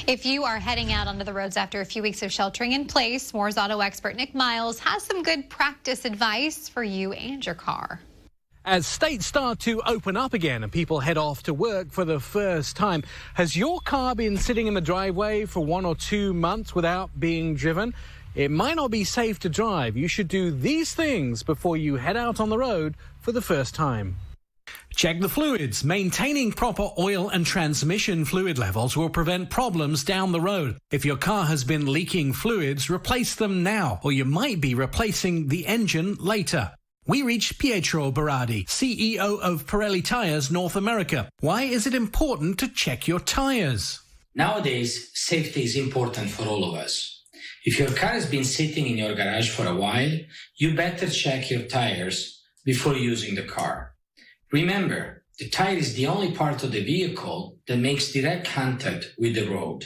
If you are heading out onto the roads after a few weeks of sheltering in place, Moore's auto expert Nik MIles has some good practice advice for you and your car. As states start to open up again and people head off to work for the first time, has your car been sitting in the driveway for 1 or 2 months without being driven? It might not be safe to drive. You should do these things before you head out on the road for the first time. Check the fluids. Maintaining proper oil and transmission fluid levels will prevent problems down the road. If your car has been leaking fluids, replace them now, or you might be replacing the engine later. We reach Pietro Berardi, CEO of Pirelli Tires North America. Why is it important to check your tires? Nowadays, safety is important for all of us. If your car has been sitting in your garage for a while, you better check your tires before using the car. Remember, the tire is the only part of the vehicle that makes direct contact with the road.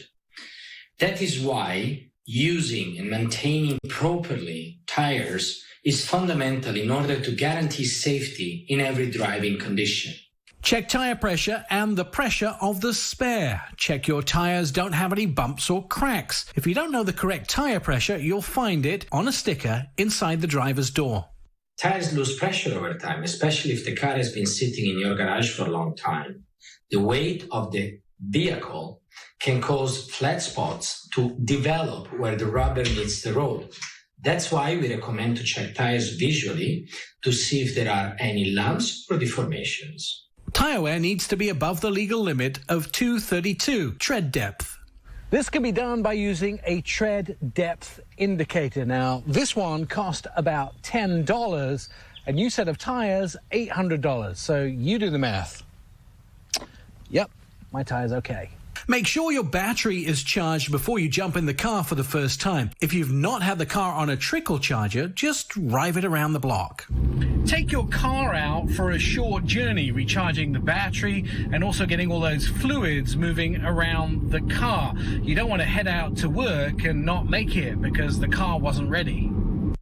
That is why using and maintaining properly tires is fundamental in order to guarantee safety in every driving condition. Check tire pressure and the pressure of the spare. Check your tires don't have any bumps or cracks. If you don't know the correct tire pressure, you'll find it on a sticker inside the driver's door. Tires lose pressure over time, especially if the car has been sitting in your garage for a long time. The weight of the vehicle can cause flat spots to develop where the rubber meets the road. That's why we recommend to check tires visually to see if there are any lumps or deformations. Tire wear needs to be above the legal limit of 232 tread depth. This can be done by using a tread depth indicator. Now, this one cost about $10, a new set of tires, $800. So you do the math. Yep, my tire's okay. Make sure your battery is charged before you jump in the car for the first time. If you've not had the car on a trickle charger, just drive it around the block. Take your car out for a short journey, recharging the battery and also getting all those fluids moving around the car. You don't want to head out to work and not make it because the car wasn't ready.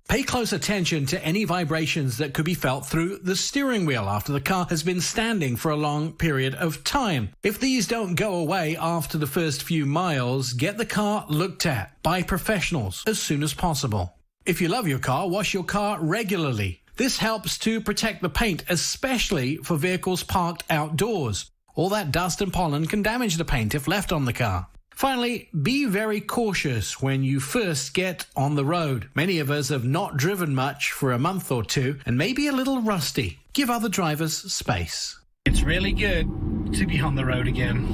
Pay close attention to any vibrations that could be felt through the steering wheel after the car has been standing for a long period of time. If these don't go away after the first few miles, get the car looked at by professionals as soon as possible. If you love your car, wash your car regularly. This helps to protect the paint, especially for vehicles parked outdoors. All that dust and pollen can damage the paint if left on the car. Finally, be very cautious when you first get on the road. Many of us have not driven much for a month or two and may be a little rusty. Give other drivers space. It's really good to be on the road again.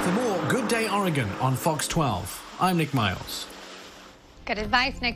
For more Good Day Oregon on Fox 12, I'm Nik MIles. Good advice, Nik.